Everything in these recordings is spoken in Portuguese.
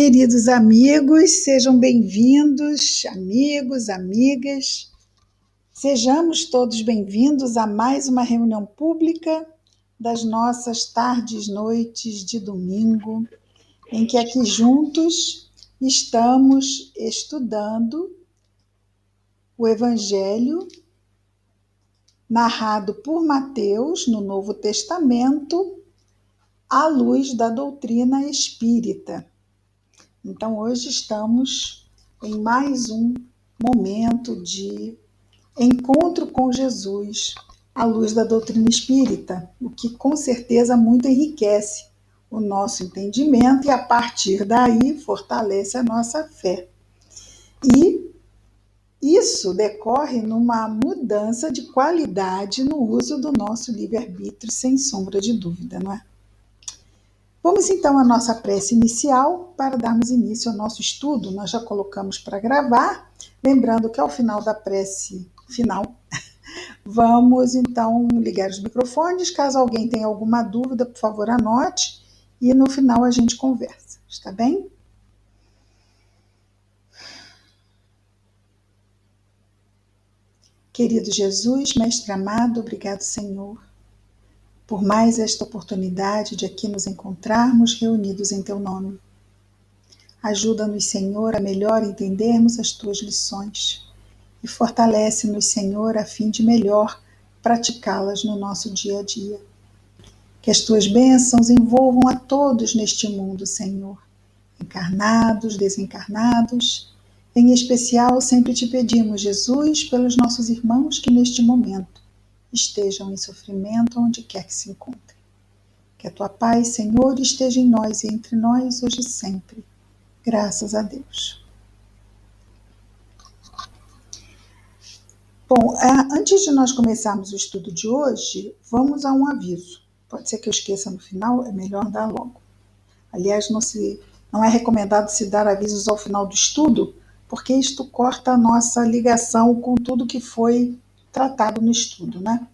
Queridos amigos, sejam bem-vindos, amigos, amigas. Sejamos todos bem-vindos a mais uma reunião pública das nossas tardes, noites de domingo, em que aqui juntos estamos estudando o Evangelho narrado por Mateus no Novo Testamento, à luz da doutrina espírita. Então, hoje estamos em mais um momento de encontro com Jesus à luz da doutrina espírita, o que com certeza muito enriquece o nosso entendimento e, a partir daí, fortalece a nossa fé. E isso decorre numa mudança de qualidade no uso do nosso livre-arbítrio, sem sombra de dúvida, não é? Vamos então à nossa prece inicial para darmos início ao nosso estudo. Nós já colocamos para gravar, lembrando que ao final da prece final, vamos então ligar os microfones. Caso alguém tenha alguma dúvida, por favor, anote e no final a gente conversa, está bem? Querido Jesus, Mestre amado, obrigado, Senhor, por mais esta oportunidade de aqui nos encontrarmos reunidos em Teu nome. Ajuda-nos, Senhor, a melhor entendermos as Tuas lições e fortalece-nos, Senhor, a fim de melhor praticá-las no nosso dia a dia. Que as Tuas bênçãos envolvam a todos neste mundo, Senhor, encarnados, desencarnados. Em especial, sempre te pedimos, Jesus, pelos nossos irmãos que neste momento estejam em sofrimento onde quer que se encontrem. Que a Tua paz, Senhor, esteja em nós e entre nós hoje e sempre. Graças a Deus. Bom, antes de nós começarmos o estudo de hoje, vamos a um aviso. Pode ser que eu esqueça no final, é melhor dar logo. Aliás, não é recomendado se dar avisos ao final do estudo, porque isto corta a nossa ligação com tudo que foi tratado no estudo, né?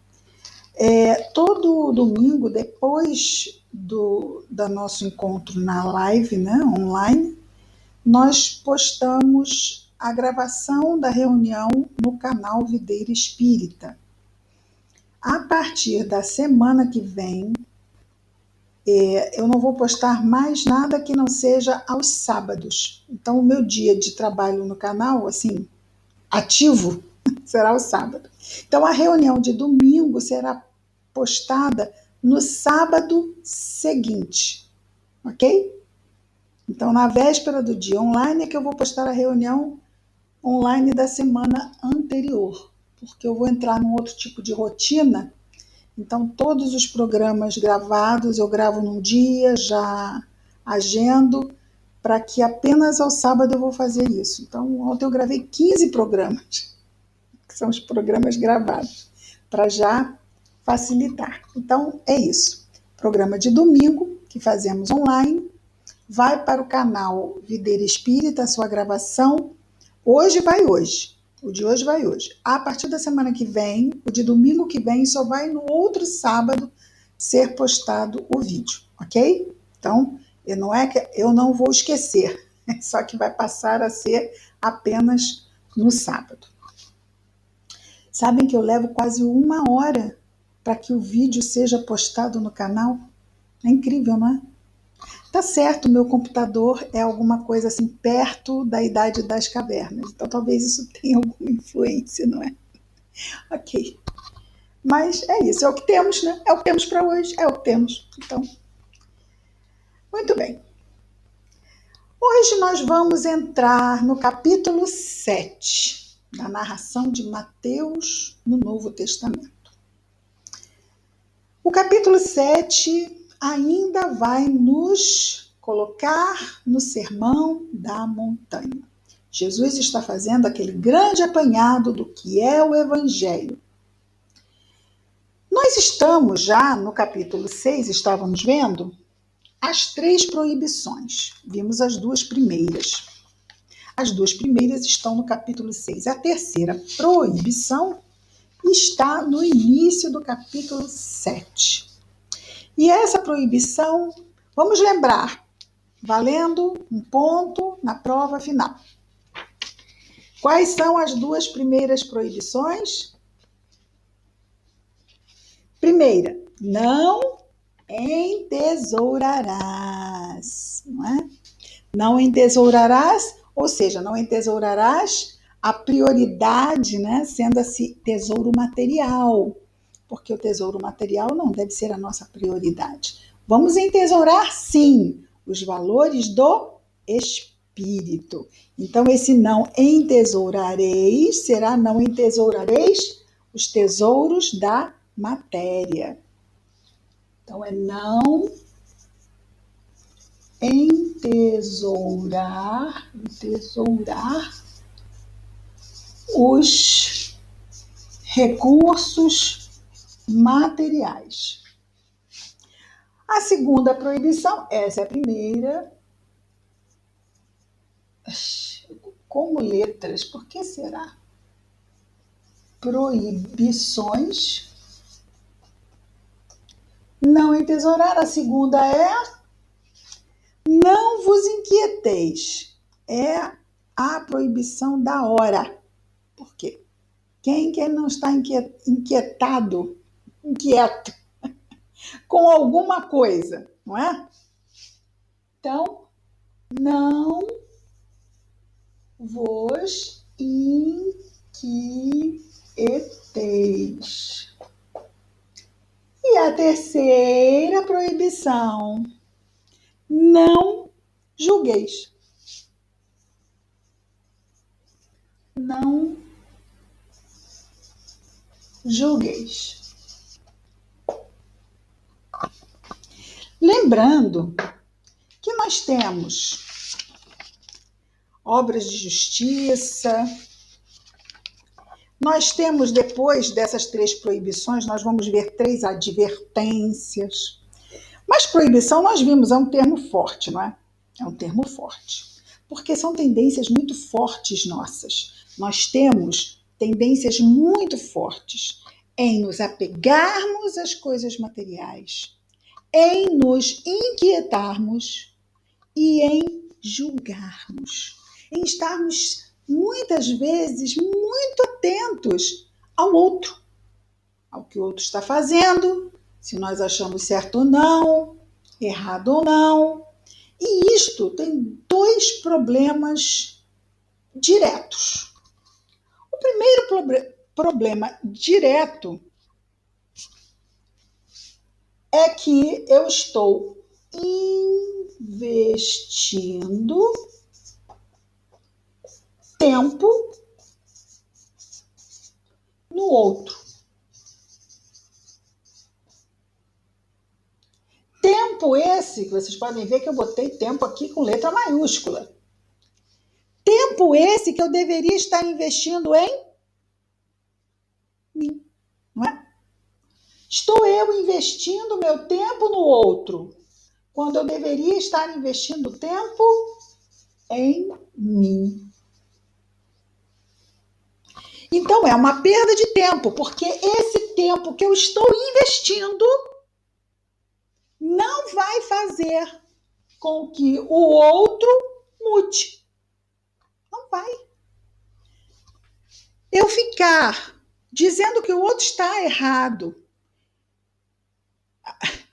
Todo domingo, depois do nosso encontro na live, né, online, nós postamos a gravação da reunião no canal Videira Espírita. A partir da semana que vem, eu não vou postar mais nada que não seja aos sábados. Então, o meu dia de trabalho no canal, assim, ativo, será o sábado. Então, a reunião de domingo será postada no sábado seguinte, ok? Então, na véspera do dia online é que eu vou postar a reunião online da semana anterior, porque eu vou entrar num outro tipo de rotina. Então, todos os programas gravados eu gravo num dia, já agendo, para que apenas ao sábado eu vou fazer isso. Então, ontem eu gravei 15 programas, que são os programas gravados, para já facilitar. Então, é isso. Programa de domingo, que fazemos online, vai para o canal Videira Espírita, a sua gravação. Hoje vai hoje. O de hoje vai hoje. A partir da semana que vem, o de domingo que vem, só vai no outro sábado ser postado o vídeo, ok? Então, eu não vou esquecer, só que vai passar a ser apenas no sábado. Sabem que eu levo quase 1 hora para que o vídeo seja postado no canal? É incrível, não é? Tá certo, meu computador é alguma coisa assim perto da idade das cavernas, então talvez isso tenha alguma influência, não é? Ok. Mas é isso, é o que temos, né? É o que temos para hoje, é o que temos. Então, muito bem. Hoje nós vamos entrar no capítulo 7 da narração de Mateus no Novo Testamento. O capítulo 7 ainda vai nos colocar no Sermão da Montanha. Jesus está fazendo aquele grande apanhado do que é o Evangelho. Nós estamos já no capítulo 6, estávamos vendo as 3 proibições. Vimos as 2 primeiras. As 2 primeiras estão no capítulo 6. A terceira proibição está no início do capítulo 7. E essa proibição, vamos lembrar valendo um ponto na prova final. Quais são as duas primeiras proibições? Primeira, não entesourarás, não é? Não entesourarás, ou seja, não entesourarás a prioridade, né, sendo assim tesouro material, porque o tesouro material não deve ser a nossa prioridade. Vamos entesourar, sim, os valores do espírito. Então, esse não entesourareis será não entesourareis os tesouros da matéria. Então, é não entesourar os recursos materiais. A segunda proibição, essa é a primeira, como letras, por que será? Proibições. Não entesourar. A segunda é não vos inquieteis. É a proibição da hora. Por quê? Quem não está inquieto com alguma coisa, não é? Então, não vos inquieteis. E a terceira proibição, não julgueis. Não julgueis. Lembrando que nós temos obras de justiça, nós temos, depois dessas 3 proibições, nós vamos ver 3 advertências. Mas proibição, nós vimos, é um termo forte, não é? É um termo forte. Porque são tendências muito fortes nossas. Nós temos tendências muito fortes em nos apegarmos às coisas materiais, em nos inquietarmos e em julgarmos, em estarmos muitas vezes muito atentos ao outro, ao que o outro está fazendo, se nós achamos certo ou não, errado ou não. E isto tem 2 problemas diretos. O primeiro problema direto é que eu estou investindo tempo no outro. Tempo esse, que vocês podem ver que eu botei tempo aqui com letra maiúscula. Tempo esse que eu deveria estar investindo em mim, não é? Estou eu investindo meu tempo no outro, quando eu deveria estar investindo tempo em mim. Então, é uma perda de tempo, porque esse tempo que eu estou investindo não vai fazer com que o outro mude. Não vai. Eu ficar dizendo que o outro está errado,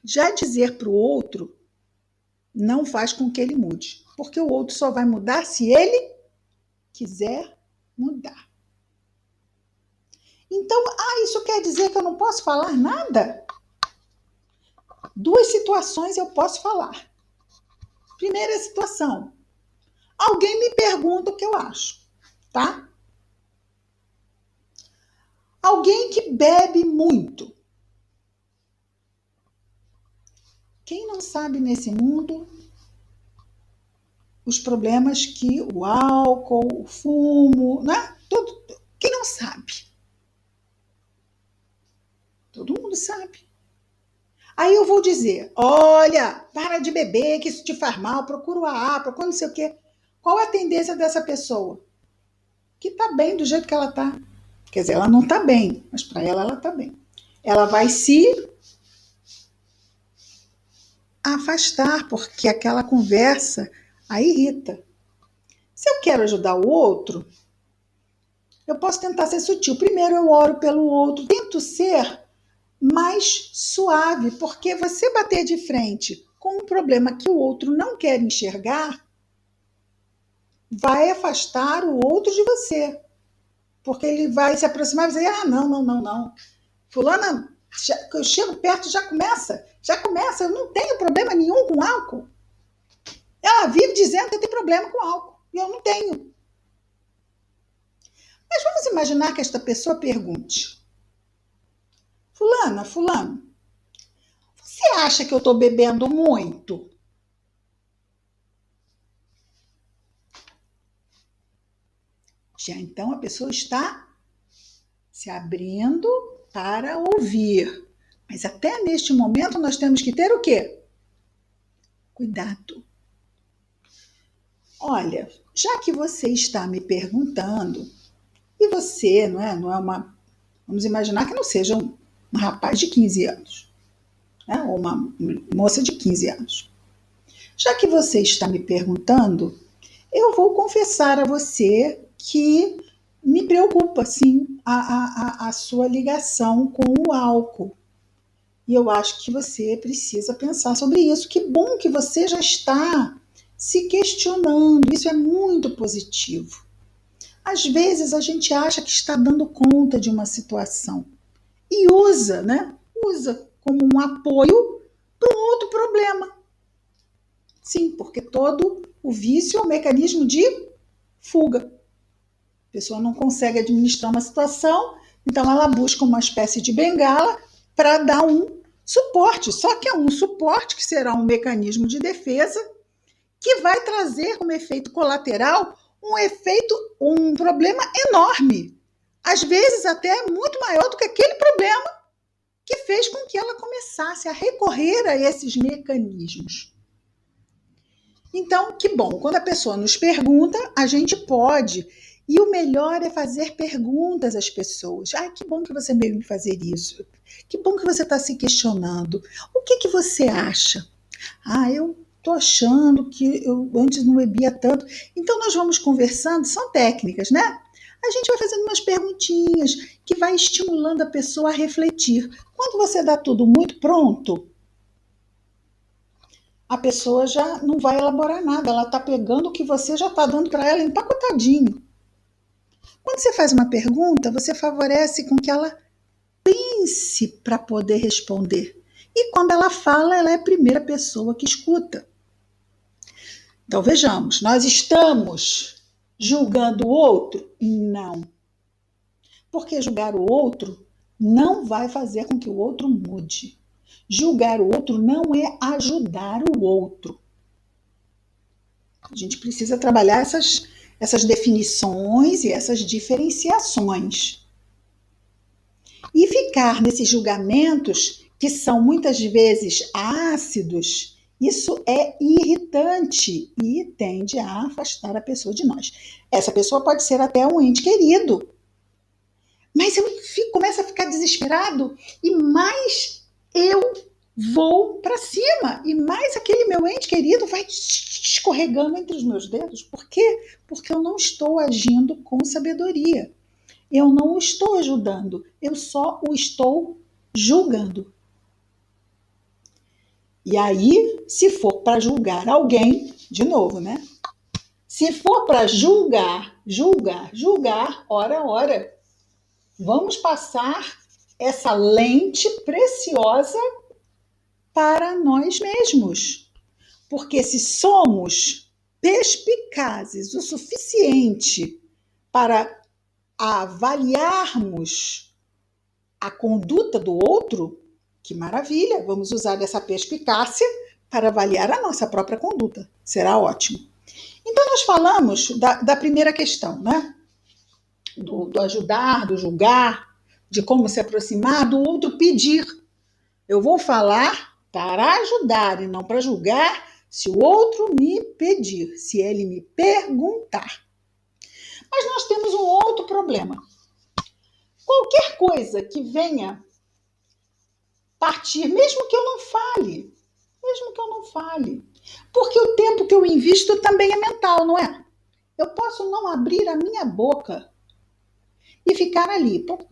já dizer para o outro, não faz com que ele mude, porque o outro só vai mudar se ele quiser mudar. Então, isso quer dizer que eu não posso falar nada? 2 situações eu posso falar. Primeira situação, alguém me pergunta o que eu acho, tá? Alguém que bebe muito. Quem não sabe nesse mundo os problemas que o álcool, o fumo, né? Tudo. Quem não sabe? Todo mundo sabe. Aí eu vou dizer, olha, para de beber, que isso te faz mal, procura o AA, procura não sei o quê. Qual é a tendência dessa pessoa? Que tá bem do jeito que ela tá. Quer dizer, ela não tá bem, mas para ela tá bem. Ela vai se afastar, porque aquela conversa a irrita. Se eu quero ajudar o outro, eu posso tentar ser sutil. Primeiro eu oro pelo outro, tento ser mais suave, porque você bater de frente com um problema que o outro não quer enxergar, vai afastar o outro de você. Porque ele vai se aproximar e dizer, não. Fulana, eu chego perto, já começa, eu não tenho problema nenhum com álcool. Ela vive dizendo que tem problema com álcool, e eu não tenho. Mas vamos imaginar que esta pessoa pergunte, fulano, você acha que eu estou bebendo muito? Já então a pessoa está se abrindo para ouvir. Mas até neste momento nós temos que ter o quê? Cuidado. Olha, já que você está me perguntando, e você não é uma. Vamos imaginar que não seja um rapaz de 15 anos, né? Ou uma moça de 15 anos. Já que você está me perguntando, eu vou confessar a você que me preocupa, sim, a sua ligação com o álcool. E eu acho que você precisa pensar sobre isso. Que bom que você já está se questionando. Isso é muito positivo. Às vezes a gente acha que está dando conta de uma situação e usa, né? Usa como um apoio para um outro problema. Sim, porque todo o vício é um mecanismo de fuga. A pessoa não consegue administrar uma situação, então ela busca uma espécie de bengala para dar um suporte. Só que é um suporte que será um mecanismo de defesa que vai trazer como efeito colateral um problema enorme. Às vezes até muito maior do que aquele problema que fez com que ela começasse a recorrer a esses mecanismos. Então, que bom, quando a pessoa nos pergunta, a gente pode. E o melhor é fazer perguntas às pessoas. Ah, que bom que você veio me fazer isso. Que bom que você está se questionando. O que você acha? Ah, eu estou achando que eu antes não bebia tanto. Então, nós vamos conversando, são técnicas, né? A gente vai fazendo umas perguntinhas que vai estimulando a pessoa a refletir. Quando você dá tudo muito pronto, a pessoa já não vai elaborar nada, ela está pegando o que você já está dando para ela empacotadinho. Quando você faz uma pergunta, você favorece com que ela pense para poder responder. E quando ela fala, ela é a primeira pessoa que escuta. Então vejamos, nós estamos julgando o outro? Não. Porque julgar o outro não vai fazer com que o outro mude. Julgar o outro não é ajudar o outro. A gente precisa trabalhar essas definições e essas diferenciações. E ficar nesses julgamentos que são muitas vezes ácidos, isso é irritante e tende a afastar a pessoa de nós. Essa pessoa pode ser até um ente querido, mas eu começo a ficar desesperado e mais eu vou para cima e mais aquele meu ente querido vai escorregando entre os meus dedos. Por quê? Porque eu não estou agindo com sabedoria. Eu não o estou ajudando, eu só o estou julgando. E aí, se for para julgar alguém, de novo, né? Se for para julgar, ora, vamos passar essa lente preciosa para nós mesmos. Porque se somos perspicazes o suficiente para avaliarmos a conduta do outro, que maravilha, vamos usar essa perspicácia para avaliar a nossa própria conduta. Será ótimo. Então, nós falamos da primeira questão, né? Do ajudar, do julgar, de como se aproximar, do outro pedir. Eu vou falar para ajudar e não para julgar se o outro me pedir, se ele me perguntar. Mas nós temos um outro problema. Qualquer coisa que venha partir, mesmo que eu não fale, mesmo que eu não fale. Porque o tempo que eu invisto também é mental, não é? Eu posso não abrir a minha boca e ficar ali, porque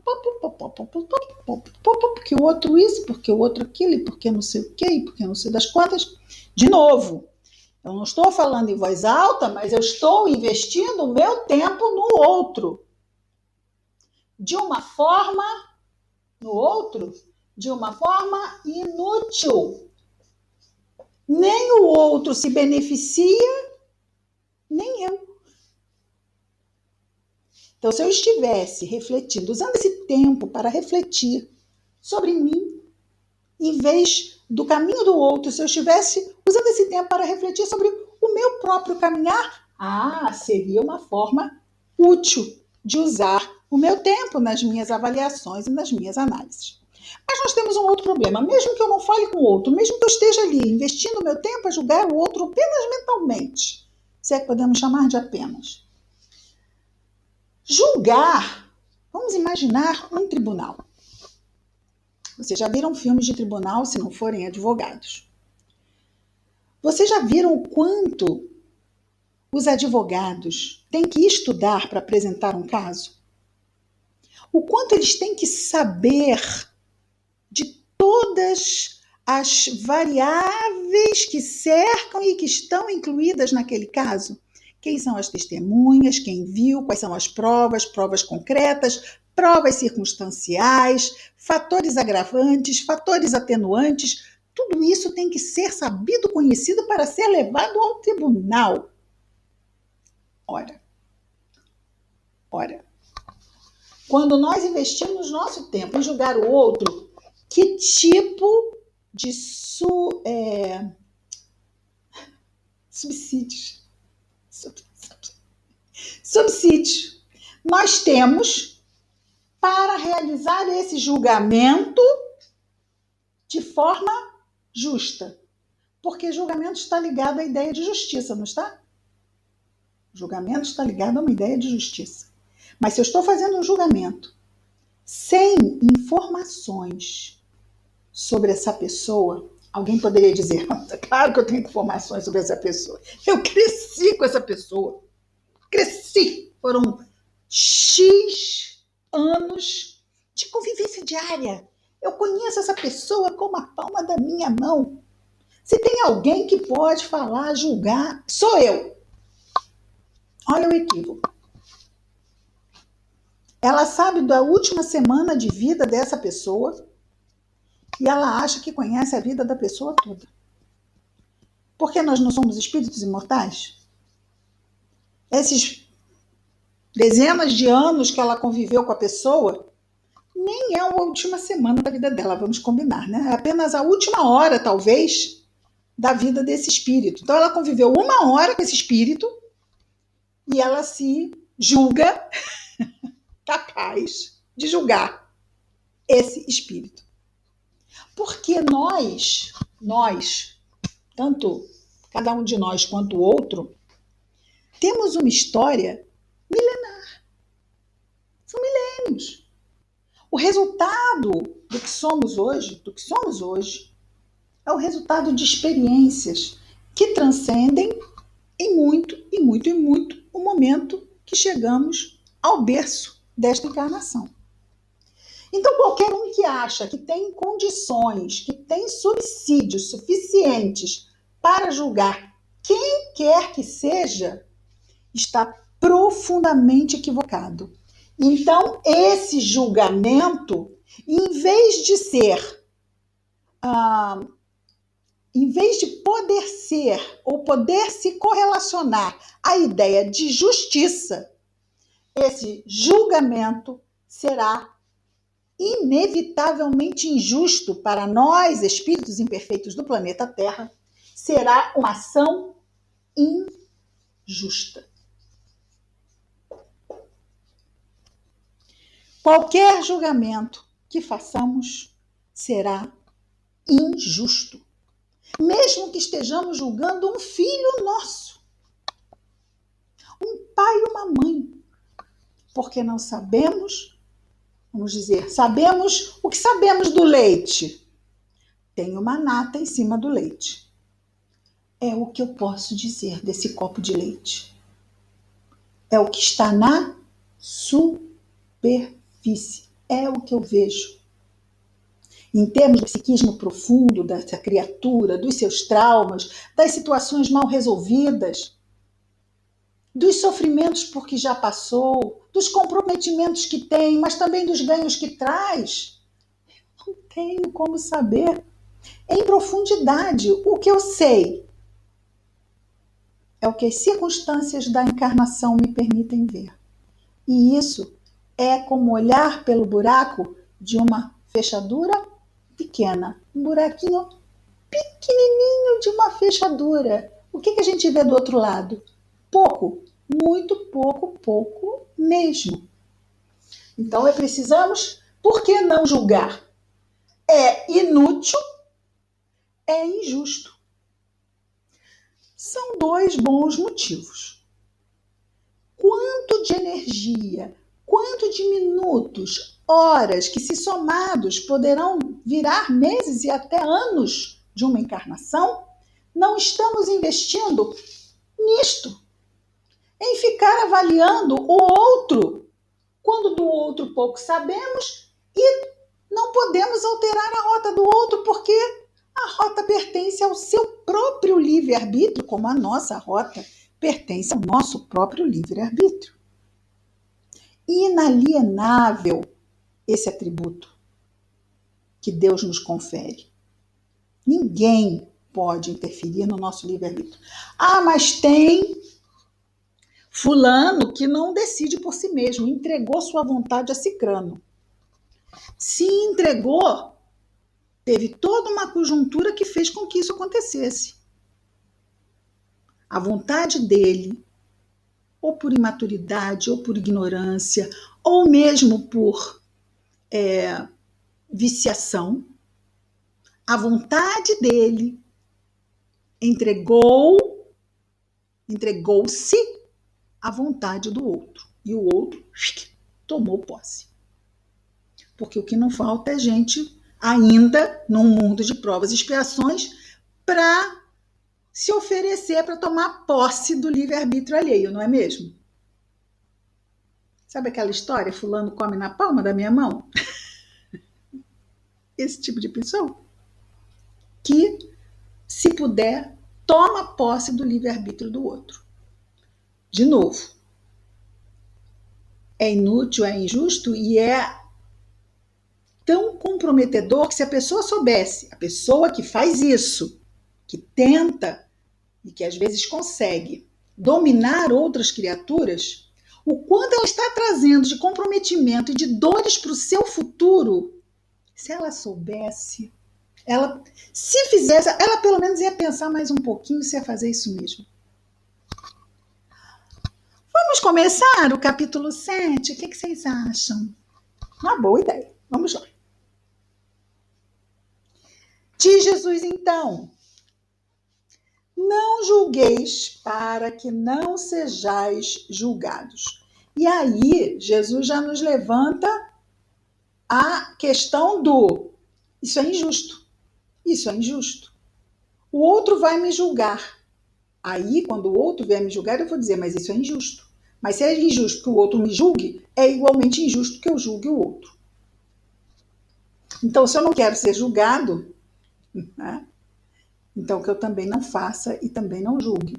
o outro isso, porque o outro aquilo, e porque não sei o quê, e porque não sei das quantas. De novo, eu não estou falando em voz alta, mas eu estou investindo o meu tempo no outro. De uma forma, no outro, de uma forma inútil. Nem o outro se beneficia, nem eu. Então, se eu estivesse refletindo, usando esse tempo para refletir sobre mim, em vez do caminho do outro, se eu estivesse usando esse tempo para refletir sobre o meu próprio caminhar, seria uma forma útil de usar o meu tempo nas minhas avaliações e nas minhas análises. Mas nós temos um outro problema. Mesmo que eu não fale com o outro, mesmo que eu esteja ali investindo o meu tempo a julgar o outro apenas mentalmente, se é que podemos chamar de apenas. Julgar, vamos imaginar um tribunal. Vocês já viram filmes de tribunal, se não forem advogados. Vocês já viram o quanto os advogados têm que estudar para apresentar um caso? O quanto eles têm que saber de todas as variáveis que cercam e que estão incluídas naquele caso? Quem são as testemunhas, quem viu, quais são as provas, provas concretas, provas circunstanciais, fatores agravantes, fatores atenuantes. Tudo isso tem que ser sabido, conhecido para ser levado ao tribunal. Ora, quando nós investimos nosso tempo em julgar o outro, que tipo de subsídios nós temos para realizar esse julgamento de forma justa? Porque julgamento está ligado à ideia de justiça, não está? Julgamento está ligado a uma ideia de justiça. Mas se eu estou fazendo um julgamento sem informações sobre essa pessoa, alguém poderia dizer, claro que eu tenho informações sobre essa pessoa. Eu cresci com essa pessoa. Cresci. Foram X anos de convivência diária. Eu conheço essa pessoa como a palma da minha mão. Se tem alguém que pode falar, julgar, sou eu. Olha o equívoco. Ela sabe da última semana de vida dessa pessoa e ela acha que conhece a vida da pessoa toda. Porque nós não somos espíritos imortais? Esses dezenas de anos que ela conviveu com a pessoa, nem é a última semana da vida dela, vamos combinar, né? É apenas a última hora, talvez, da vida desse espírito. Então ela conviveu uma hora com esse espírito e ela se julga capaz de julgar esse espírito. Porque nós, tanto cada um de nós quanto o outro, temos uma história milenar. São milênios. O resultado do que somos hoje, é o resultado de experiências que transcendem em muito o momento que chegamos ao berço desta encarnação. Então, qualquer um que acha que tem condições, que tem subsídios suficientes para julgar quem quer que seja, está profundamente equivocado. Então, esse julgamento, em vez de poder ser ou poder se correlacionar à ideia de justiça, esse julgamento será inevitavelmente injusto para nós, espíritos imperfeitos do planeta Terra, será uma ação injusta. Qualquer julgamento que façamos será injusto. Mesmo que estejamos julgando um filho nosso, um pai e uma mãe, porque não sabemos, vamos dizer, sabemos o que sabemos do leite. tem uma nata em cima do leite. É o que eu posso dizer desse copo de leite. É o que está na superfície. É o que eu vejo. Em termos do psiquismo profundo dessa criatura, dos seus traumas, das situações mal resolvidas, dos sofrimentos por que já passou, dos comprometimentos que tem, mas também dos ganhos que traz, não tenho como saber em profundidade. O que eu sei é o que as circunstâncias da encarnação me permitem ver. E isso é como olhar pelo buraco de uma fechadura pequena, um buraquinho pequenininho de uma fechadura. O que a gente vê do outro lado? Pouco, muito pouco, pouco mesmo. Então, precisamos, por que não julgar? É inútil, é injusto. São dois bons motivos. Quanto de energia, quanto de minutos, horas que, se somados, poderão virar meses e até anos de uma encarnação, não estamos investindo nisto, em ficar avaliando o outro, quando do outro pouco sabemos e não podemos alterar a rota do outro, porque a rota pertence ao seu próprio livre-arbítrio, como a nossa rota pertence ao nosso próprio livre-arbítrio. Inalienável esse atributo que Deus nos confere. Ninguém pode interferir no nosso livre-arbítrio. Ah, mas tem fulano que não decide por si mesmo, entregou sua vontade a cicrano. Se entregou, teve toda uma conjuntura que fez com que isso acontecesse. A vontade dele, ou por imaturidade, ou por ignorância, ou mesmo por viciação, a vontade dele entregou-se à vontade do outro. E o outro tomou posse. Porque o que não falta é gente ainda num mundo de provas e expiações para se oferecer para tomar posse do livre-arbítrio alheio, não é mesmo? Sabe aquela história, fulano come na palma da minha mão? Esse tipo de pessoa que, se puder, toma posse do livre-arbítrio do outro. De novo, é inútil, é injusto e é tão comprometedor que, se a pessoa soubesse, a pessoa que faz isso, que tenta e que às vezes consegue dominar outras criaturas, o quanto ela está trazendo de comprometimento e de dores para o seu futuro, se ela soubesse, ela, se fizesse, ela pelo menos ia pensar mais um pouquinho se ia fazer isso mesmo. Vamos começar o capítulo 7? O que vocês acham? Uma boa ideia. Vamos lá. Diz Jesus então: não julgueis para que não sejais julgados. E aí, Jesus já nos levanta a questão do isso é injusto. Isso é injusto. O outro vai me julgar. Aí, quando o outro vier me julgar, eu vou dizer, mas isso é injusto. Mas se é injusto que o outro me julgue, é igualmente injusto que eu julgue o outro. Então, se eu não quero ser julgado, né? Então, que eu também não faça e também não julgue.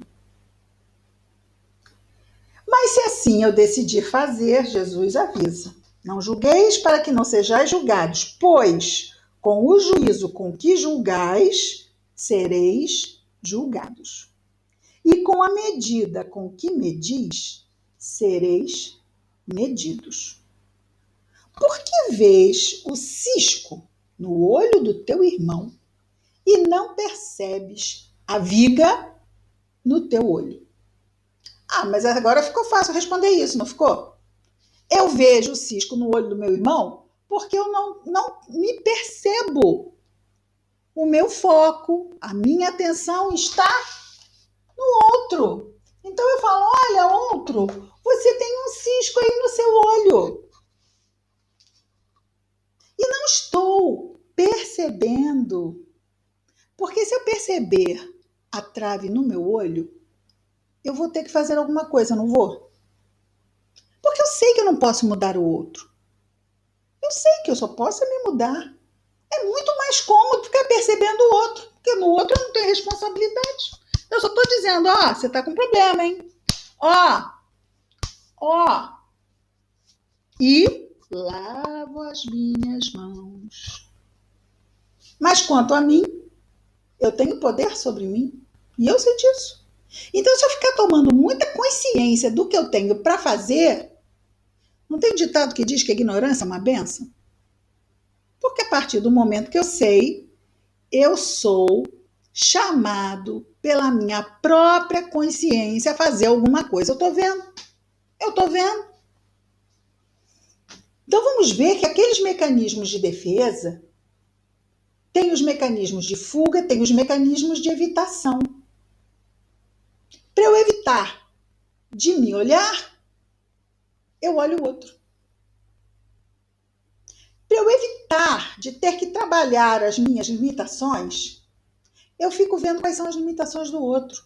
Mas se assim eu decidir fazer, Jesus avisa: não julgueis para que não sejais julgados, pois com o juízo com que julgais, sereis julgados. E com a medida com que medis, sereis medidos. Por que vês o cisco no olho do teu irmão e não percebes a viga no teu olho? Ah, mas agora ficou fácil responder isso, não ficou? Eu vejo o cisco no olho do meu irmão porque eu não me percebo. O meu foco, a minha atenção está no outro. Então eu falo, olha, outro, você tem um cisco aí no seu olho. E não estou percebendo Porque se eu perceber a trave no meu olho, eu vou ter que fazer alguma coisa, não vou? Porque eu sei que eu não posso mudar o outro. Eu sei que eu só posso me mudar. É muito mais cômodo ficar percebendo o outro, porque no outro eu não tenho responsabilidade. Eu só estou dizendo, ó, você está com problema, hein? Ó, ó. E lavo as minhas mãos. Mas quanto a mim, eu tenho poder sobre mim. E eu sei disso. Então, se eu ficar tomando muita consciência do que eu tenho para fazer, não tem um ditado que diz que a ignorância é uma benção? Porque a partir do momento que eu sei, eu sou chamado pela minha própria consciência a fazer alguma coisa. Eu estou vendo. Eu estou vendo. Então vamos ver que aqueles mecanismos de defesa têm os mecanismos de fuga, têm os mecanismos de evitação. Para eu evitar de me olhar, eu olho o outro. Para eu evitar de ter que trabalhar as minhas limitações, eu fico vendo quais são as limitações do outro.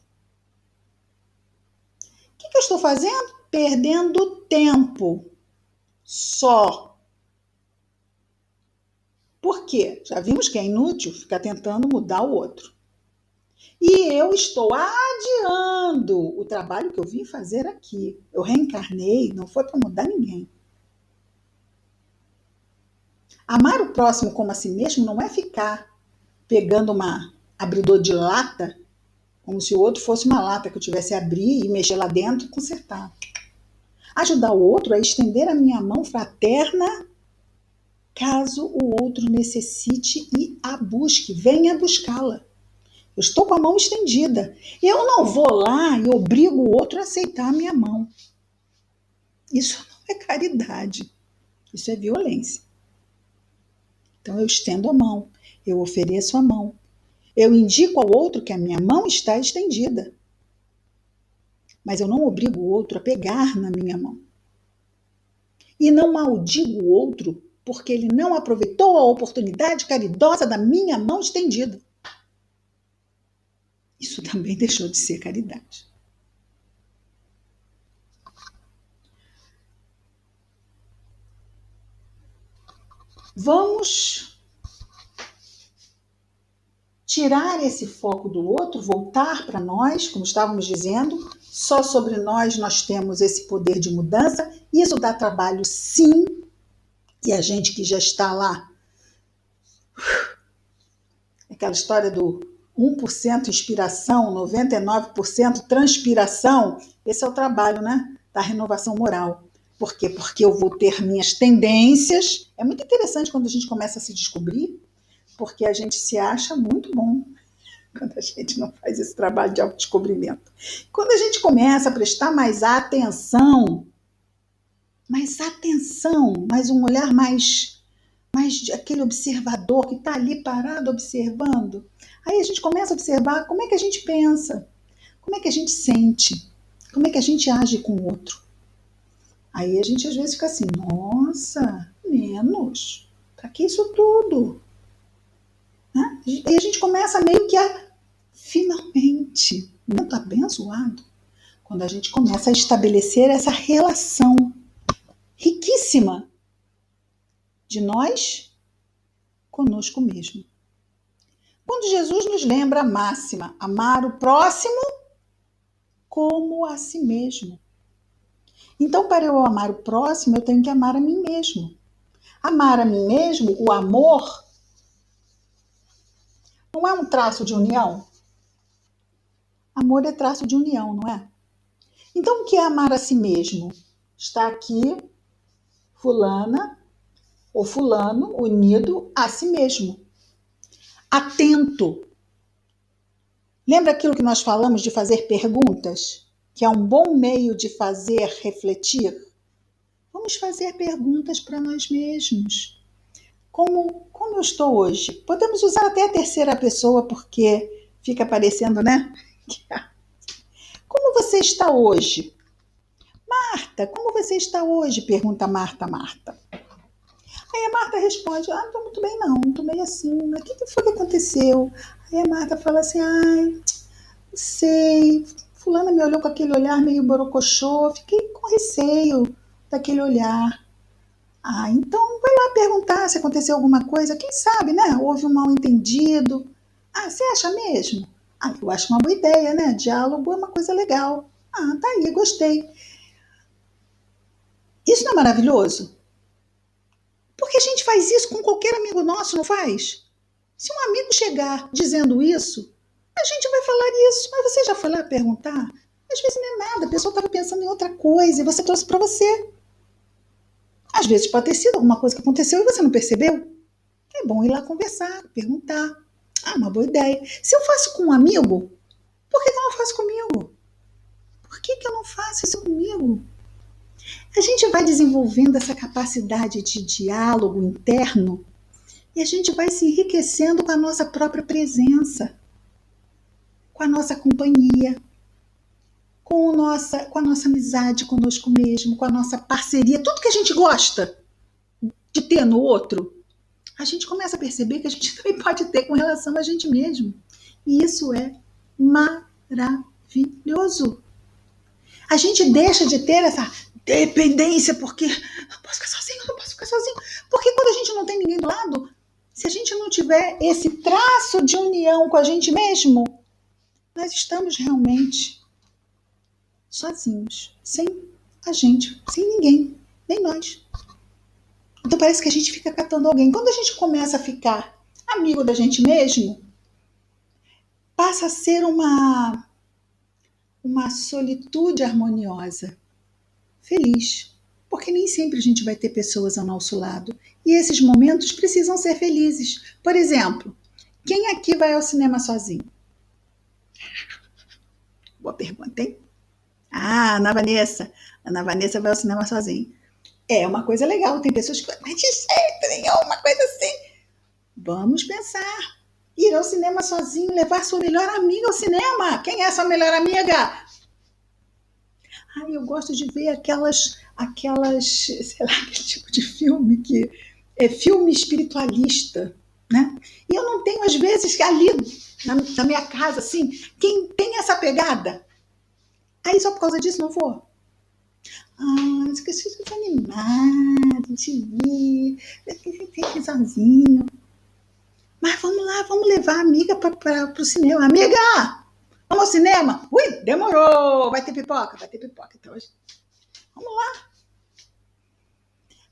O que eu estou fazendo? Perdendo tempo. Só. Por quê? Já vimos que é inútil ficar tentando mudar o outro. E eu estou adiando o trabalho que eu vim fazer aqui. Eu reencarnei, não foi para mudar ninguém. Amar o próximo como a si mesmo não é ficar pegando uma abridor de lata, como se o outro fosse uma lata que eu tivesse a abrir e mexer lá dentro e consertar. Ajudar o outro é estender a minha mão fraterna caso o outro necessite e a busque, venha buscá-la. Eu estou com a mão estendida. Eu não vou lá e obrigo o outro a aceitar a minha mão. Isso não é caridade. Isso é violência. Então eu estendo a mão, eu ofereço a mão. Eu indico ao outro que a minha mão está estendida. Mas eu não obrigo o outro a pegar na minha mão. E não maldigo o outro porque ele não aproveitou a oportunidade caridosa da minha mão estendida. Isso também deixou de ser caridade. Vamos tirar esse foco do outro, voltar para nós, como estávamos dizendo, só sobre nós temos esse poder de mudança. Isso dá trabalho, sim, e a gente que já está lá, aquela história do 1% inspiração, 99% transpiração, esse é o trabalho, né, da renovação moral. Por quê? Porque eu vou ter minhas tendências. É muito interessante quando a gente começa a se descobrir, porque a gente se acha muito bom quando a gente não faz esse trabalho de autodescobrimento. Quando a gente começa a prestar mais atenção, mais um olhar mais de aquele observador que está ali parado observando, aí a gente começa a observar como é que a gente pensa, como é que a gente sente, como é que a gente age com o outro. Aí a gente às vezes fica assim, nossa, menos, para que isso tudo? Né? E a gente começa meio que a, finalmente, muito abençoado, quando a gente começa a estabelecer essa relação riquíssima de nós conosco mesmo. Quando Jesus nos lembra a máxima, amar o próximo como a si mesmo. Então, para eu amar o próximo, eu tenho que amar a mim mesmo. Amar a mim mesmo, o amor, não é um traço de união? Amor é traço de união, não é? Então, o que é amar a si mesmo? Está aqui fulana ou fulano unido a si mesmo. Atento. Lembra aquilo que nós falamos de fazer perguntas? Que é um bom meio de fazer refletir? Vamos fazer perguntas para nós mesmos. Como eu estou hoje? Podemos usar até a terceira pessoa, porque fica parecendo, né? Como você está hoje? Marta, como você está hoje? Pergunta Marta. Aí a Marta responde, não tô muito bem não tô meio assim, mas o que foi que aconteceu? Aí a Marta fala assim, ai, não sei, fulana me olhou com aquele olhar meio borocochô, fiquei com receio daquele olhar. Ah, então vai lá perguntar se aconteceu alguma coisa, quem sabe, né? Houve um mal-entendido. Ah, você acha mesmo? Ah, eu acho uma boa ideia, né? Diálogo é uma coisa legal. Ah, tá aí, gostei. Isso não é maravilhoso? Porque a gente faz isso com qualquer amigo nosso, não faz? Se um amigo chegar dizendo isso, a gente vai falar isso. Mas você já foi lá perguntar? Às vezes não é nada, a pessoa estava pensando em outra coisa e você trouxe para você. Às vezes pode ter sido alguma coisa que aconteceu e você não percebeu. É bom ir lá conversar, perguntar. Ah, uma boa ideia. Se eu faço com um amigo, por que eu não faço comigo? Por que eu não faço isso comigo? A gente vai desenvolvendo essa capacidade de diálogo interno e a gente vai se enriquecendo com a nossa própria presença, com a nossa companhia, com a nossa amizade conosco mesmo, com a nossa parceria, tudo que a gente gosta de ter no outro, a gente começa a perceber que a gente também pode ter com relação a gente mesmo. E isso é maravilhoso. A gente deixa de ter essa dependência, porque não posso ficar sozinho, não posso ficar sozinho. Porque quando a gente não tem ninguém do lado, se a gente não tiver esse traço de união com a gente mesmo, nós estamos realmente sozinhos, sem a gente, sem ninguém, nem nós. Então parece que a gente fica catando alguém. Quando a gente começa a ficar amigo da gente mesmo, passa a ser uma solitude harmoniosa, feliz. Porque nem sempre a gente vai ter pessoas ao nosso lado. E esses momentos precisam ser felizes. Por exemplo, quem aqui vai ao cinema sozinho? Boa pergunta, hein? Ah, Ana Vanessa. Ana Vanessa vai ao cinema sozinha. É uma coisa legal. Tem pessoas que falam, mas de jeito nenhum, uma coisa assim. Vamos pensar. Ir ao cinema sozinho, levar sua melhor amiga ao cinema. Quem é sua melhor amiga? Ah, eu gosto de ver sei lá, aquele tipo de filme que é filme espiritualista, né? E eu não tenho, às vezes, ali na minha casa, assim, quem tem essa pegada. Aí só por causa disso não vou. Ah, esqueci de animar, de ir, fiquei sozinho. Mas vamos lá, vamos levar a amiga para o cinema. Amiga, vamos ao cinema? Ui, demorou. Vai ter pipoca? Vai ter pipoca. Então, vamos lá.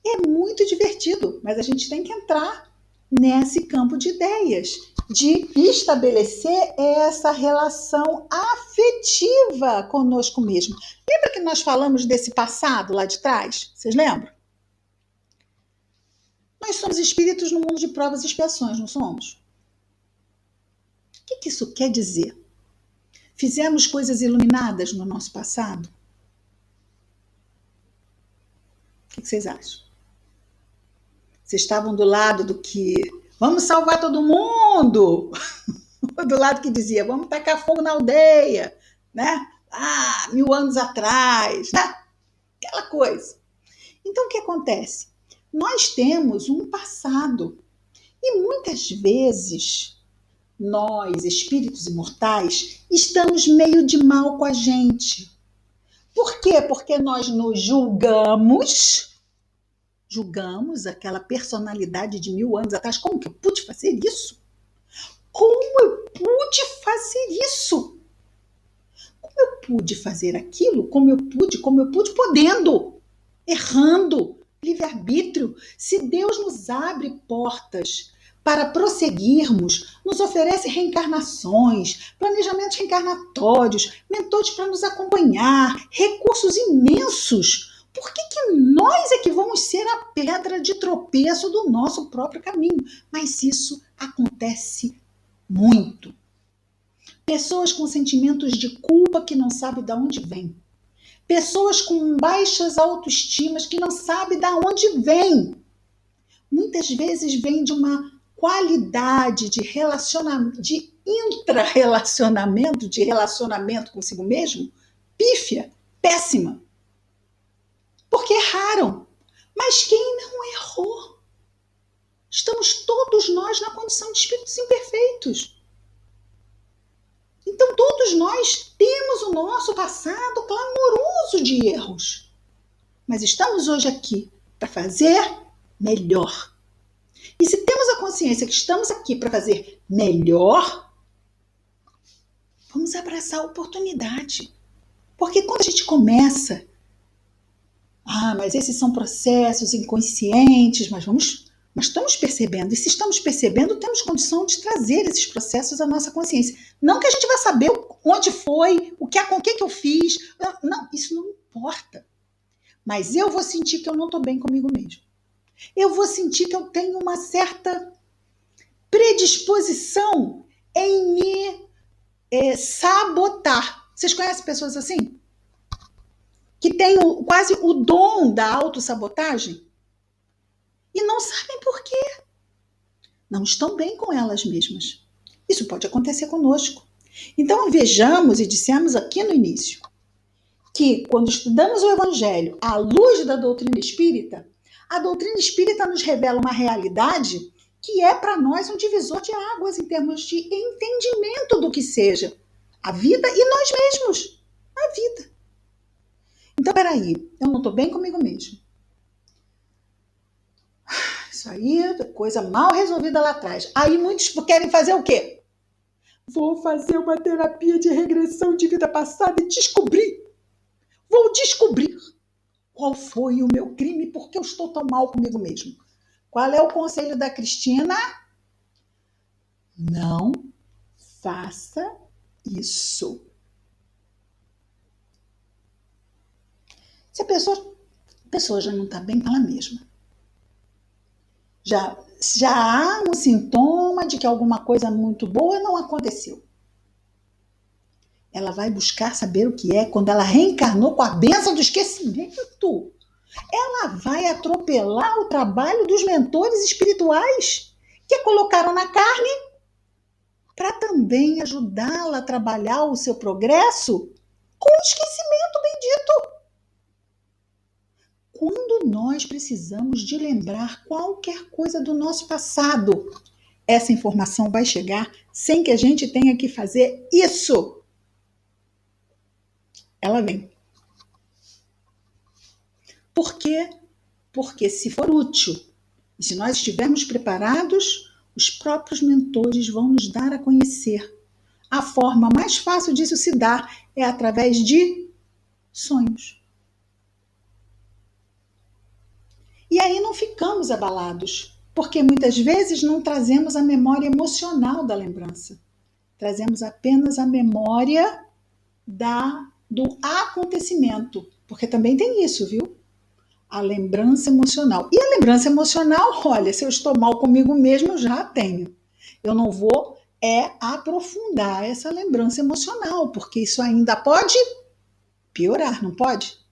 É muito divertido, mas a gente tem que entrar nesse campo de ideias, de estabelecer essa relação afetiva conosco mesmo. Lembra que nós falamos desse passado lá de trás? Vocês lembram? Nós somos espíritos no mundo de provas e expiações, não somos? O que isso quer dizer? Fizemos coisas iluminadas no nosso passado? O que vocês acham? Vocês estavam do lado do que vamos salvar todo mundo, do lado que dizia vamos tacar fogo na aldeia, né? Ah, 1000 anos atrás, né? Aquela coisa. Então o que acontece? Nós temos um passado e muitas vezes nós, espíritos imortais, estamos meio de mal com a gente. Por quê? Porque nós nos julgamos aquela personalidade de 1000 anos atrás. Como que eu pude fazer isso? Como eu pude fazer isso? Como eu pude fazer aquilo? Como eu pude, podendo, errando, livre-arbítrio. Se Deus nos abre portas para prosseguirmos, nos oferece reencarnações, planejamentos reencarnatórios, mentores para nos acompanhar, recursos imensos. Por que nós é que vamos ser a pedra de tropeço do nosso próprio caminho? Mas isso acontece muito. Pessoas com sentimentos de culpa que não sabem de onde vem. Pessoas com baixas autoestimas que não sabem de onde vem. Muitas vezes vem de uma qualidade de relacionamento, de intra-relacionamento, de relacionamento consigo mesmo, pífia, péssima. Porque erraram. Mas quem não errou? Estamos todos nós na condição de espíritos imperfeitos. Então, todos nós temos o nosso passado clamoroso de erros. Mas estamos hoje aqui para fazer melhor. E se temos a consciência que estamos aqui para fazer melhor, vamos abraçar a oportunidade. Porque quando a gente começa, mas esses são processos inconscientes, mas estamos percebendo. E se estamos percebendo, temos condição de trazer esses processos à nossa consciência. Não que a gente vai saber onde foi, com o que eu fiz. Não, isso não importa. Mas eu vou sentir que eu não estou bem comigo mesmo. Eu vou sentir que eu tenho uma certa predisposição em me sabotar. Vocês conhecem pessoas assim? Que têm quase o dom da autossabotagem? E não sabem por quê. Não estão bem com elas mesmas. Isso pode acontecer conosco. Então vejamos, e dissemos aqui no início, que quando estudamos o Evangelho à luz da doutrina espírita, a doutrina espírita nos revela uma realidade que é para nós um divisor de águas em termos de entendimento do que seja a vida e nós mesmos, a vida. Então, peraí, eu não estou bem comigo mesmo. Isso aí é coisa mal resolvida lá atrás. Aí muitos querem fazer o quê? Vou fazer uma terapia de regressão de vida passada e vou descobrir qual foi o meu crime, porque eu estou tão mal comigo mesmo. Qual é o conselho da Cristina? Não faça isso. Se a pessoa já não está bem com ela mesma, já há um sintoma de que alguma coisa muito boa não aconteceu. Ela vai buscar saber o que é quando ela reencarnou com a bênção do esquecimento. Ela vai atropelar o trabalho dos mentores espirituais que a colocaram na carne para também ajudá-la a trabalhar o seu progresso com o esquecimento bendito. Quando nós precisamos de lembrar qualquer coisa do nosso passado, essa informação vai chegar sem que a gente tenha que fazer isso. Ela vem. Por quê? Porque se for útil, e se nós estivermos preparados, os próprios mentores vão nos dar a conhecer. A forma mais fácil disso se dar é através de sonhos. E aí não ficamos abalados, porque muitas vezes não trazemos a memória emocional da lembrança. Trazemos apenas a memória do acontecimento, porque também tem isso, viu? A lembrança emocional. E a lembrança emocional, olha, se eu estou mal comigo mesmo, eu já a tenho. Eu não vou aprofundar essa lembrança emocional, porque isso ainda pode piorar, não pode?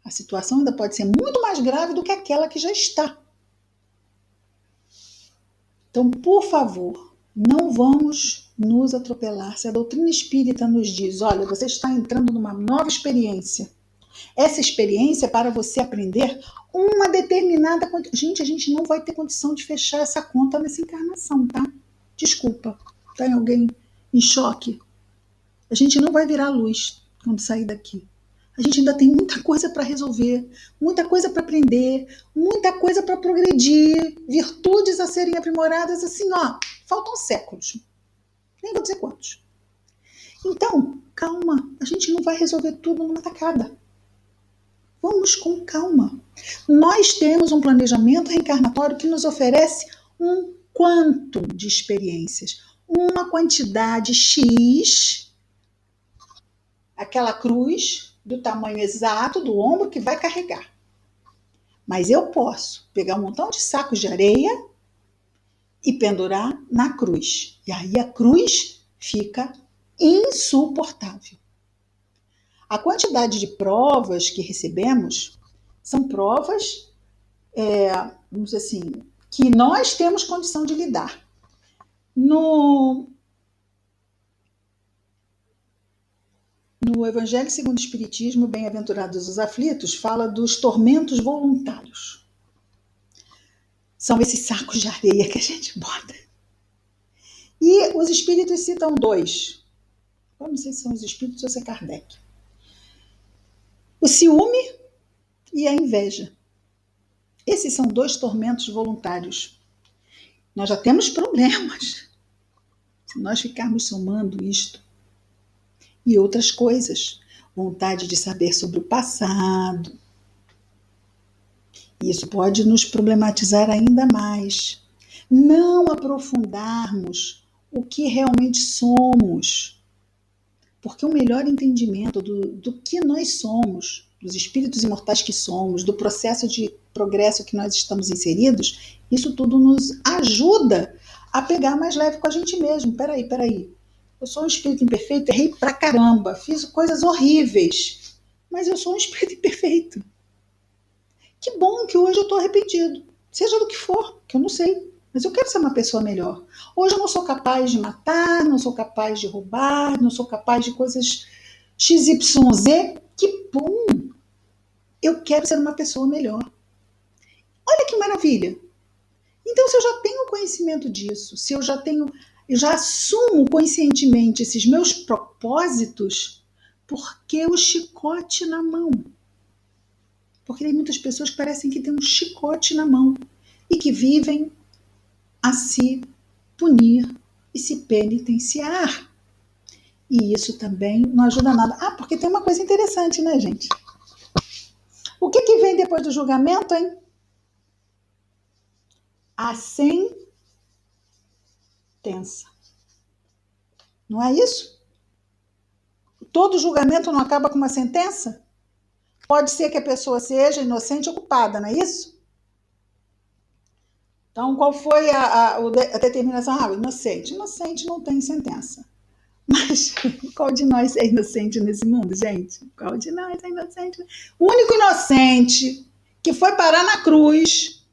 A situação ainda pode ser muito mais grave do que aquela que já está. Então, por favor, não vamos nos atropelar. Se a doutrina espírita nos diz, olha, você está entrando numa nova experiência. Essa experiência é para você aprender uma determinada... Gente, a gente não vai ter condição de fechar essa conta nessa encarnação, tá? Desculpa, tem alguém em choque? A gente não vai virar luz quando sair daqui. A gente ainda tem muita coisa para resolver, muita coisa para aprender, muita coisa para progredir, virtudes a serem aprimoradas, assim, faltam séculos. Nem vou dizer quantos. Então, calma, a gente não vai resolver tudo numa tacada. Vamos com calma. Nós temos um planejamento reencarnatório que nos oferece um quanto de experiências, uma quantidade X, aquela cruz do tamanho exato do ombro que vai carregar. Mas eu posso pegar um montão de sacos de areia e pendurar na cruz. E aí a cruz fica insuportável. A quantidade de provas que recebemos são provas, vamos dizer assim, que nós temos condição de lidar. No Evangelho segundo o Espiritismo, Bem-aventurados os aflitos, fala dos tormentos voluntários. São esses sacos de areia que a gente bota. E os espíritos citam dois. Eu não sei se são os espíritos ou se é Kardec. O ciúme e a inveja. Esses são dois tormentos voluntários. Nós já temos problemas se nós ficarmos somando isto e outras coisas. Vontade de saber sobre o passado. Isso pode nos problematizar ainda mais. Não aprofundarmos o que realmente somos. Porque o melhor entendimento do que nós somos, dos espíritos imortais que somos, do processo de progresso que nós estamos inseridos, isso tudo nos ajuda a pegar mais leve com a gente mesmo. Peraí. Eu sou um espírito imperfeito, errei pra caramba, fiz coisas horríveis, mas eu sou um espírito imperfeito. Que bom que hoje eu estou arrependido, seja do que for, que eu não sei, mas eu quero ser uma pessoa melhor. Hoje eu não sou capaz de matar, não sou capaz de roubar, não sou capaz de coisas XYZ. Que bom! Eu quero ser uma pessoa melhor. Olha que maravilha! Então, se eu já tenho conhecimento disso, se eu já assumo conscientemente esses meus propósitos, por que o chicote na mão? Porque tem muitas pessoas que parecem que têm um chicote na mão e que vivem a se punir e se penitenciar. E isso também não ajuda nada. Ah, porque tem uma coisa interessante, né, gente? O que vem depois do julgamento, hein? A sentença. Não é isso? Todo julgamento não acaba com uma sentença? Pode ser que a pessoa seja inocente ou culpada, não é isso? Então, qual foi a determinação? Ah, inocente. Inocente não tem sentença. Mas qual de nós é inocente nesse mundo, gente? Qual de nós é inocente? O único inocente que foi parar na cruz,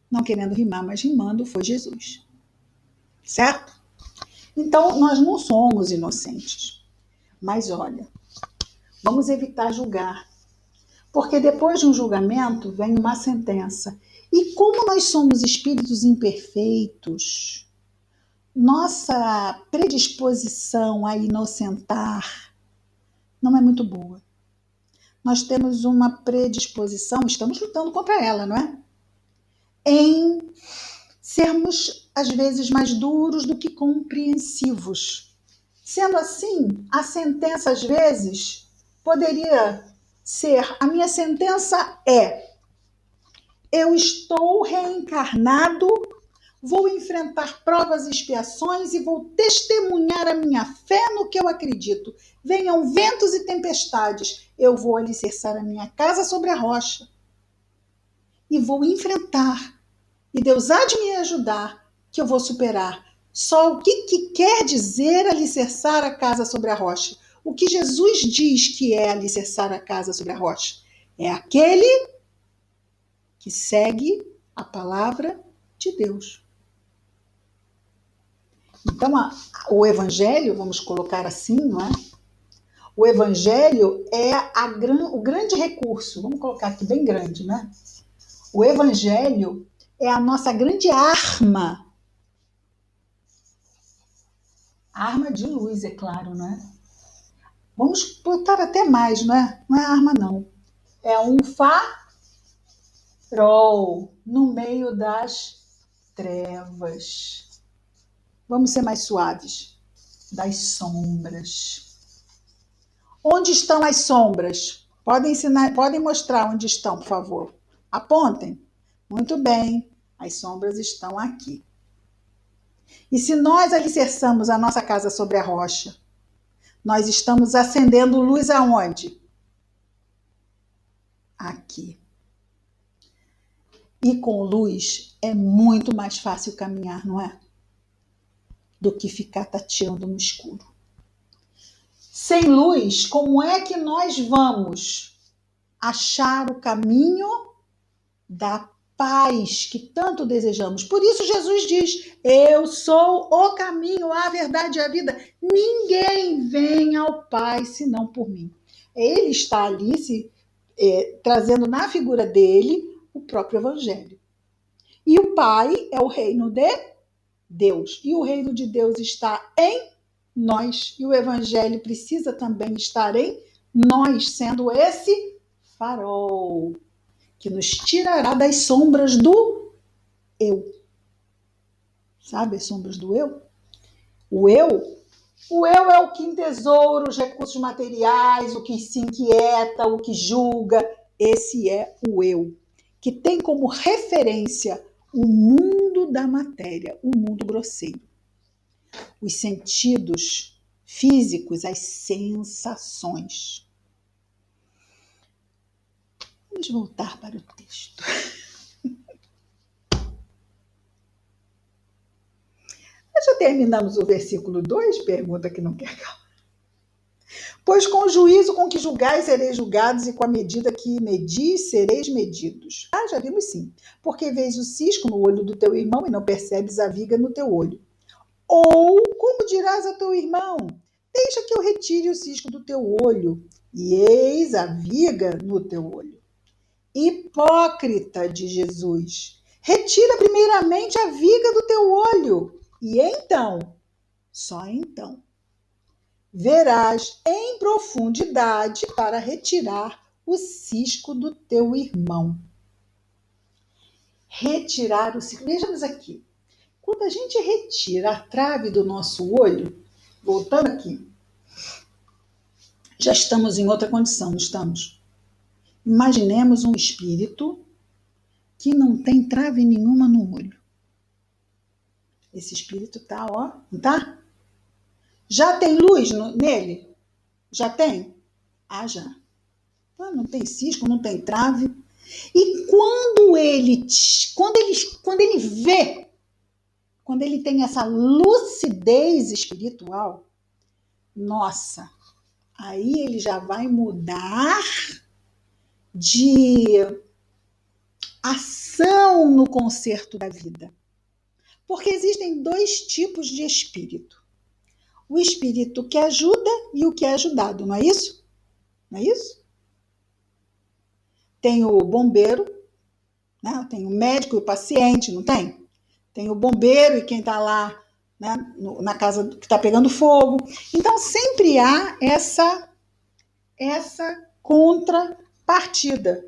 não querendo rimar, mas rimando, foi Jesus. Certo? Então, nós não somos inocentes. Mas olha, vamos evitar julgar. Porque depois de um julgamento vem uma sentença. E como nós somos espíritos imperfeitos, nossa predisposição a inocentar não é muito boa. Nós temos uma predisposição, estamos lutando contra ela, não é? Em sermos, às vezes, mais duros do que compreensivos. Sendo assim, a sentença, às vezes, poderia ser: a minha sentença é: eu estou reencarnado, vou enfrentar provas e expiações e vou testemunhar a minha fé no que eu acredito. Venham ventos e tempestades, eu vou alicerçar a minha casa sobre a rocha e vou enfrentar. E Deus há de me ajudar, que eu vou superar. Só o que quer dizer alicerçar a casa sobre a rocha? O que Jesus diz que é alicerçar a casa sobre a rocha? É aquele que segue a palavra de Deus. Então, o evangelho, vamos colocar assim, não é? O evangelho é o grande recurso, vamos colocar aqui bem grande, né? O evangelho é a nossa grande arma. Arma de luz, é claro, né? Vamos botar até mais, não é? Não é arma, não. É um farol no meio das trevas. Vamos ser mais suaves. Das sombras. Onde estão as sombras? Podem mostrar onde estão, por favor. Apontem. Muito bem. As sombras estão aqui. E se nós alicerçamos a nossa casa sobre a rocha, nós estamos acendendo luz aonde? Aqui. E com luz é muito mais fácil caminhar, não é? Do que ficar tateando no escuro. Sem luz, como é que nós vamos achar o caminho da paz que tanto desejamos? Por isso Jesus diz: eu sou o caminho, a verdade e a vida. Ninguém vem ao Pai senão por mim. Ele está ali trazendo na figura dele o próprio Evangelho. E o Pai é o reino de Deus. E o reino de Deus está em nós. E o Evangelho precisa também estar em nós, sendo esse farol que nos tirará das sombras do eu. Sabe as sombras do eu? O eu? O eu é o que entesoura os recursos materiais, o que se inquieta, o que julga. Esse é o eu, que tem como referência o mundo da matéria, o mundo grosseiro. Os sentidos físicos, as sensações. Vamos voltar para o texto. Nós já terminamos o versículo 2, pergunta que não quer calar. Pois com o juízo com que julgais sereis julgados, e com a medida que medis sereis medidos. Ah, já vimos sim. Porque vês o cisco no olho do teu irmão e não percebes a viga no teu olho. Ou como dirás a teu irmão, deixa que eu retire o cisco do teu olho, e eis a viga no teu olho. Hipócrita de Jesus, retira primeiramente a viga do teu olho, e então, só então, verás em profundidade para retirar o cisco do teu irmão. Retirar o cisco. Vejamos aqui. Quando a gente retira a trave do nosso olho, voltando aqui, já estamos em outra condição, não estamos? Imaginemos um espírito que não tem trave nenhuma no olho. Esse espírito tá, ó, não tá? Já tem luz nele? Já tem? Ah, já. Ah, não tem cisco, não tem trave. E quando ele vê, quando ele tem essa lucidez espiritual, nossa, aí ele já vai mudar de ação no concerto da vida. Porque existem dois tipos de espírito. O espírito que ajuda e o que é ajudado, não é isso? Não é isso? Tem o bombeiro, né? Tem o médico e o paciente, não tem? Tem o bombeiro e quem está lá, né, na casa que está pegando fogo. Então, sempre há essa contrapartida.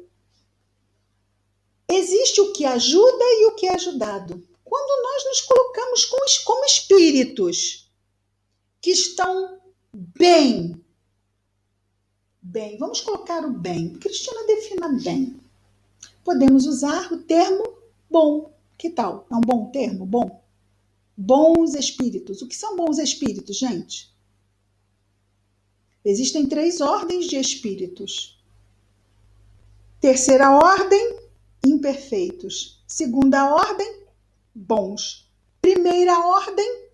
Existe o que ajuda e o que é ajudado. Quando nós nos colocamos como espíritos que estão bem, vamos colocar o bem. Cristina, defina bem. Podemos usar o termo bom. Que tal? É um bom termo? Bom? Bons espíritos. O que são bons espíritos, gente? Existem 3 ordens de espíritos. Terceira ordem, imperfeitos. Segunda ordem, bons. Primeira ordem,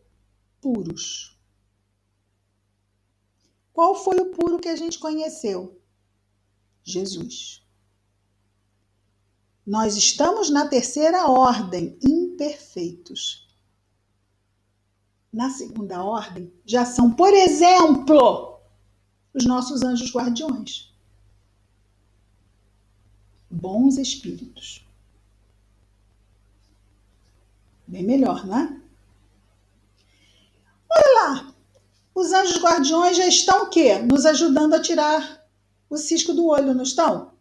puros. Qual foi o puro que a gente conheceu? Jesus. Nós estamos na terceira ordem, imperfeitos. Na segunda ordem, já são, por exemplo, os nossos anjos guardiões. Bons espíritos. Bem melhor, não é? Olha lá, os anjos guardiões já estão o quê? Nos ajudando a tirar o cisco do olho, não estão?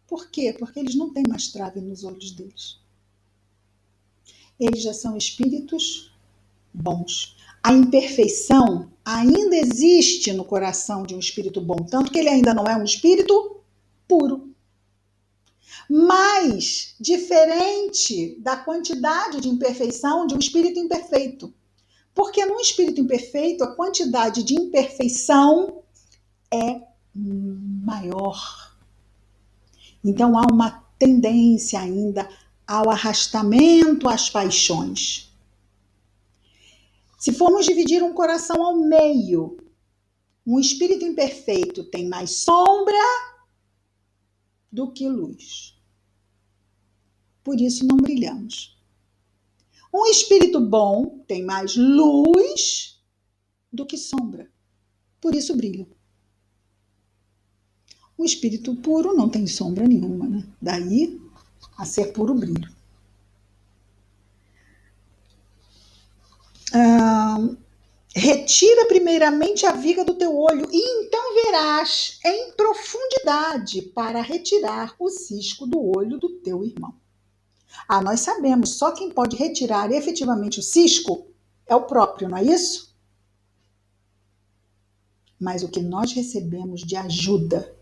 Por quê? Porque eles não têm mais trave nos olhos deles. Eles já são espíritos bons. A imperfeição ainda existe no coração de um espírito bom, tanto que ele ainda não é um espírito puro. Mas diferente da quantidade de imperfeição de um espírito imperfeito. Porque num espírito imperfeito, a quantidade de imperfeição é maior. Então há uma tendência ainda ao arrastamento às paixões. Se formos dividir um coração ao meio, um espírito imperfeito tem mais sombra do que luz. Por isso não brilhamos. Um espírito bom tem mais luz do que sombra. Por isso brilha. O espírito puro não tem sombra nenhuma, né? Daí a ser puro brilho. Retira primeiramente a viga do teu olho, e então verás em profundidade para retirar o cisco do olho do teu irmão. Ah, nós sabemos, só quem pode retirar efetivamente o cisco é o próprio, não é isso? Mas o que nós recebemos de ajuda.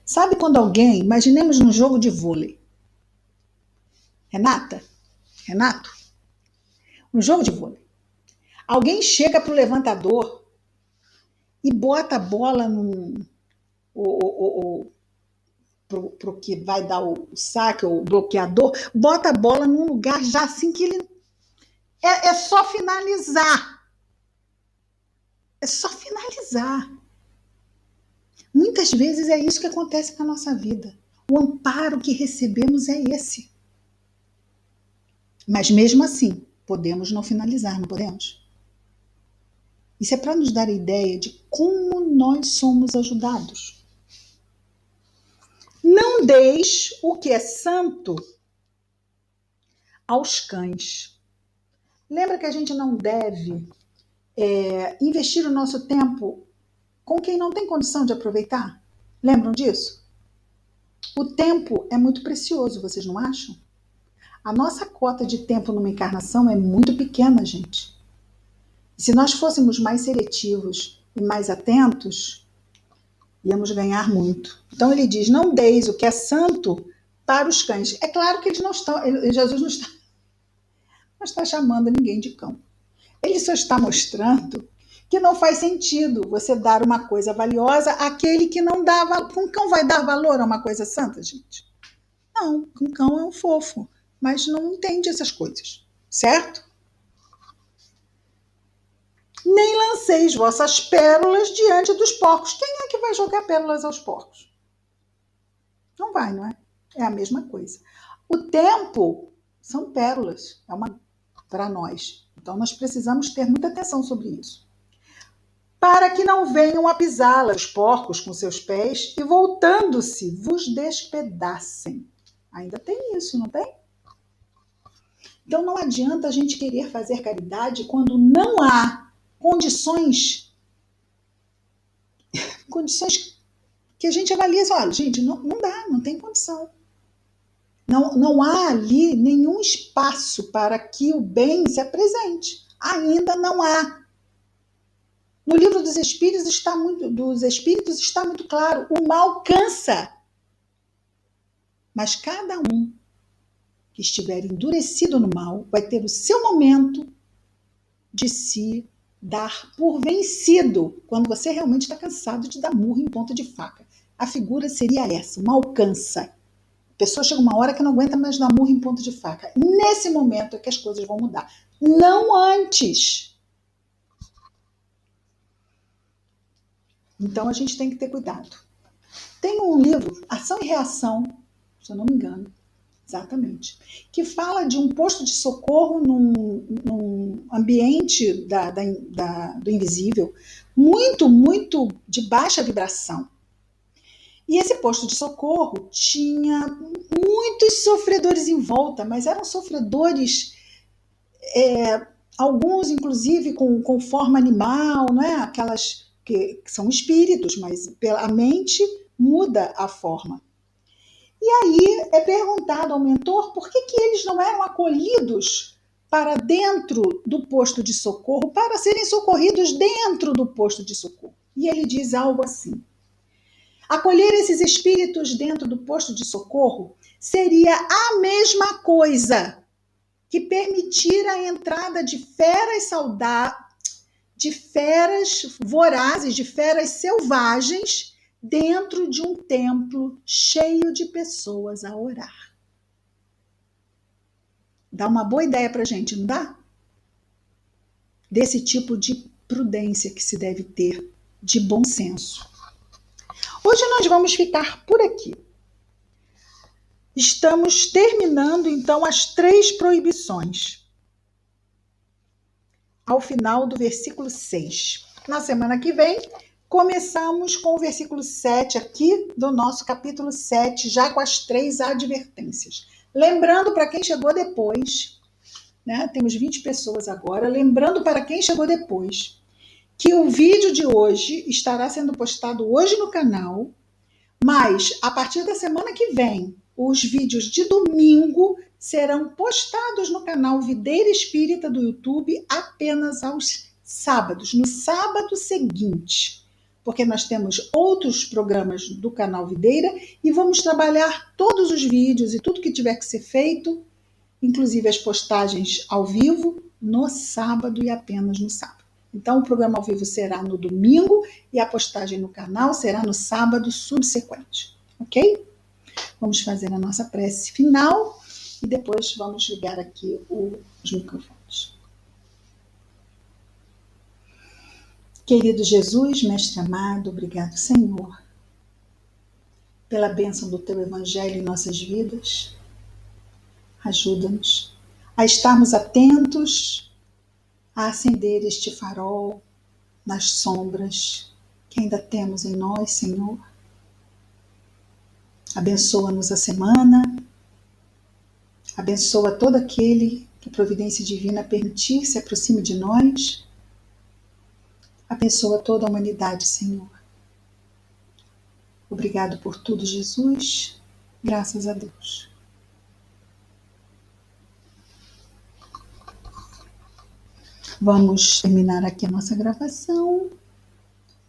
Sabe quando alguém, imaginemos num jogo de vôlei, Renato, um jogo de vôlei. Alguém chega para o levantador e bota a bola pro que vai dar o saque, ou o bloqueador, bota a bola num lugar já assim que ele. É só finalizar. É só finalizar. Muitas vezes é isso que acontece na nossa vida. O amparo que recebemos é esse. Mas mesmo assim, podemos não finalizar, não podemos? Isso é para nos dar a ideia de como nós somos ajudados. Não deis o que é santo aos cães. Lembra que a gente não deve investir o nosso tempo com quem não tem condição de aproveitar? Lembram disso? O tempo é muito precioso, vocês não acham? A nossa cota de tempo numa encarnação é muito pequena, gente. E se nós fôssemos mais seletivos e mais atentos, íamos ganhar muito. Então ele diz: não deis o que é santo para os cães. É claro que eles não estão, Jesus não está chamando ninguém de cão. Ele só está mostrando que não faz sentido você dar uma coisa valiosa àquele que não dá valor. Um cão vai dar valor a uma coisa santa, gente? Não, um cão é um fofo, mas não entende essas coisas, certo? Nem lanceis vossas pérolas diante dos porcos. Quem é que vai jogar pérolas aos porcos? Não vai, não é? É a mesma coisa. O tempo são pérolas, é uma para nós. Então nós precisamos ter muita atenção sobre isso. Para que não venham a pisá-la os porcos com seus pés e, voltando-se, vos despedacem. Ainda tem isso, não tem? Então não adianta a gente querer fazer caridade quando não há condições que a gente avalia assim, olha, gente, não dá, não tem condição. Não há ali nenhum espaço para que o bem se apresente. Ainda não há. No livro dos Espíritos está muito claro: o mal cansa. Mas cada um que estiver endurecido no mal vai ter o seu momento de se dar por vencido, quando você realmente está cansado de dar murro em ponta de faca. A figura seria essa: o mal cansa. A pessoa chega uma hora que não aguenta mais dar murro em ponta de faca. Nesse momento é que as coisas vão mudar. Não antes. Então a gente tem que ter cuidado. Tem um livro, Ação e Reação, se eu não me engano, exatamente, que fala de um posto de socorro num ambiente do invisível, muito de baixa vibração. E esse posto de socorro tinha muitos sofredores em volta, mas eram sofredores, alguns inclusive com forma animal, não é? Aquelas que são espíritos, mas a mente muda a forma. E aí é perguntado ao mentor por que eles não eram acolhidos para dentro do posto de socorro, para serem socorridos dentro do posto de socorro. E ele diz algo assim: acolher esses espíritos dentro do posto de socorro seria a mesma coisa que permitir a entrada de feras de feras vorazes, de feras selvagens, dentro de um templo cheio de pessoas a orar. Dá uma boa ideia para a gente, não dá? Desse tipo de prudência que se deve ter, de bom senso. Hoje nós vamos ficar por aqui. Estamos terminando, então, as 3 proibições. Ao final do versículo 6. Na semana que vem, começamos com o versículo 7 aqui do nosso capítulo 7, já com as 3 advertências. Lembrando, para quem chegou depois, né? Temos 20 pessoas agora. Lembrando para quem chegou depois que o vídeo de hoje estará sendo postado hoje no canal, mas a partir da semana que vem, os vídeos de domingo serão postados no canal Videira Espírita do YouTube apenas aos sábados, no sábado seguinte, porque nós temos outros programas do canal Videira e vamos trabalhar todos os vídeos e tudo que tiver que ser feito, inclusive as postagens ao vivo, no sábado e apenas no sábado. Então, o programa ao vivo será no domingo e a postagem no canal será no sábado subsequente, ok? Vamos fazer a nossa prece final e depois vamos ligar aqui os microfones. Querido Jesus, Mestre amado, obrigado, Senhor, pela bênção do Teu Evangelho em nossas vidas. Ajuda-nos a estarmos atentos a acender este farol nas sombras que ainda temos em nós, Senhor. Abençoa-nos a semana, abençoa todo aquele que a providência divina permitir se aproxime de nós. Abençoa toda a humanidade, Senhor. Obrigado por tudo, Jesus. Graças a Deus. Vamos terminar aqui a nossa gravação.